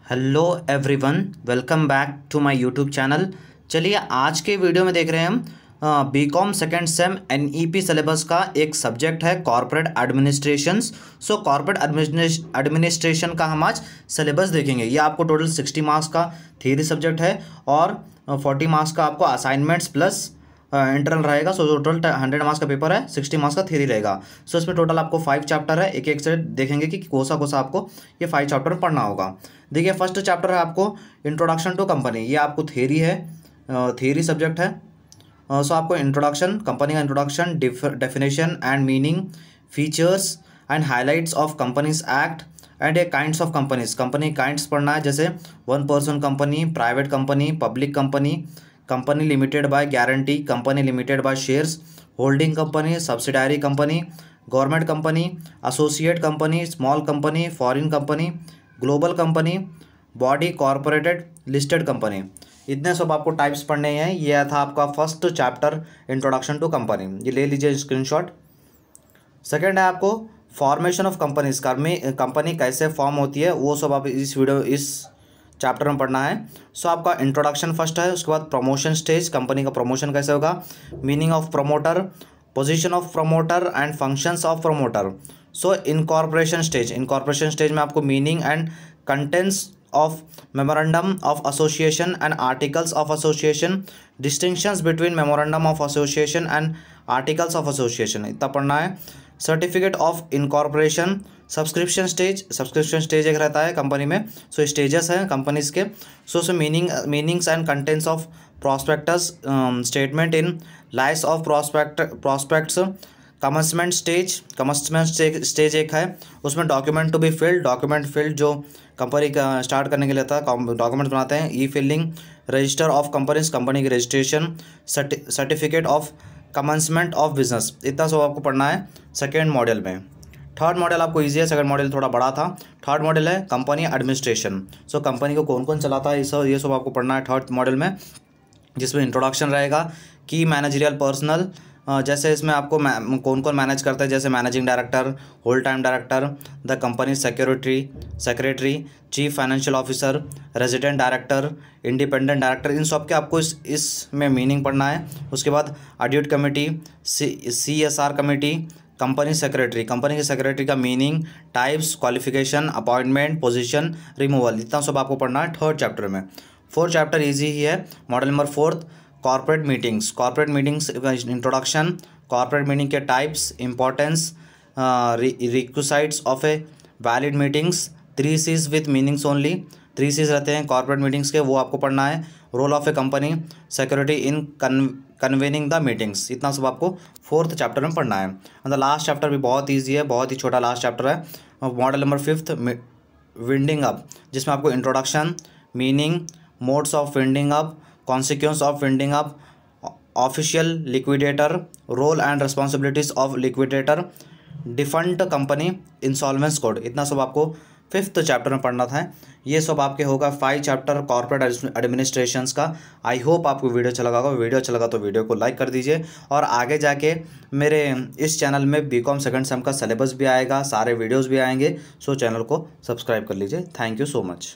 Hello everyone, welcome back to my YouTube channel. चलिए आज के वीडियो में देख रहे हैं हम B Com second sem NEP syllabus का एक सब्जेक्ट है corporate administrations. So corporate administration का हम आज सिलेबस देखेंगे। ये आपको टोटल 60 मार्क्स का थियरी सब्जेक्ट है और 40 मार्क्स का आपको असाइनमेंट्स प्लस इंटरनल रहेगा। सो टोटल 100 मार्क्स का पेपर है, 60 मार्क्स का थ्योरी रहेगा। सो इसमें टोटल आपको 5 चैप्टर है। एक एक से देखेंगे कि कोसा कोसा आपको ये 5 चैप्टर में पढ़ना होगा। देखिए फर्स्ट चैप्टर है आपको इंट्रोडक्शन टू कंपनी। ये आपको थ्योरी है, थ्योरी सब्जेक्ट है। सो आपको इंट्रोडक्शन, कंपनी का introduction, definition and meaning, features and highlights of companies act and a kinds of companies. Company kinds पढ़ना है, जैसे 1 person company, private company, public company, company limited by guarantee, company limited by shares, holding company, subsidiary company, government company, associate company, small company, foreign company, global company, body corporated, listed company. इतने सब आपको types पढ़ने हैं। यह था आपका first chapter introduction to company. ये ले लीजिए स्क्रीनशॉट। सेकेंड है आपको फॉर्मेशन ऑफ कंपनीज। कंपनी कैसे फॉर्म होती है वो सब आप इस चैप्टर में पढ़ना है। सो आपका इंट्रोडक्शन फर्स्ट है, उसके बाद प्रमोशन स्टेज, कंपनी का प्रमोशन कैसे होगा, meaning of promoter, position of promoter and functions of promoter. So incorporation stage में आपको meaning and contents of memorandum of association and articles of association, distinctions between memorandum of association and articles of association, इतना पढ़ना है। Certificate of incorporation, subscription stage एक रहता है company में। सो stages हैं कंपनीज के। So meanings and contents of prospectus, statement in lieu of prospectus, commencement stage एक है, उसमें डॉक्यूमेंट टू बी फिल्ड जो कंपनी का स्टार्ट करने के लिए था, डॉक्यूमेंट बनाते हैं। E filing, register of companies, company की registration, certificate of commencement of business. इतना सब आपको पढ़ना है सेकेंड मॉडल में। थर्ड मॉडल आपको ईजी है, सेकंड मॉडल थोड़ा बड़ा था। थर्ड मॉडल है कंपनी एडमिनिस्ट्रेशन। सो कंपनी को कौन कौन चलाता है ये सब आपको पढ़ना है थर्ड मॉडल में, जिसमें इंट्रोडक्शन रहेगा, की मैनेजरियल पर्सनल, जैसे इसमें आपको कौन कौन मैनेज करता है, जैसे managing director, whole time director, the company secretary, chief financial officer, resident director, independent director. इन सब के आपको इसमें मीनिंग पढ़ना है। उसके बाद audit committee, CSR committee, company की सेक्रेटरी का meaning, types, qualification, appointment, position, removal, इतना सब आपको पढ़ना है थर्ड चैप्टर में। फोर्थ चैप्टर इजी ही है। Model number 4 corporate meetings introduction, corporate meeting के types, importance, requisites of a valid meetings, 3 C's with meanings only. 3 C's रहते हैं कॉर्पोरेट मीटिंग्स के, वो आपको पढ़ना है। Role of a company security in convening the meetings, इतना सब आपको फोर्थ चैप्टर में पढ़ना है। मतलब लास्ट चैप्टर भी बहुत ईजी है, बहुत ही छोटा लास्ट चैप्टर है। मॉडल नंबर 5 विंडिंग अप, जिसमें आपको introduction, meaning, modes of winding up, consequence of winding up, official liquidator, role and responsibilities of liquidator, defunct company, insolvency code, इतना सब आपको 5th चैप्टर में पढ़ना था। ये सब आपके होगा 5 चैप्टर कॉर्पोरेट एडमिनिस्ट्रेशंस का। आई होप आपको वीडियो अच्छा लगा होगा। वीडियो अच्छा लगा तो वीडियो को लाइक कर दीजिए, और आगे जाके मेरे इस चैनल में बीकॉम सेकंड सेम का सिलेबस भी आएगा, सारे वीडियोस भी आएंगे। सो चैनल को सब्सक्राइब कर लीजिए। Thank you so much.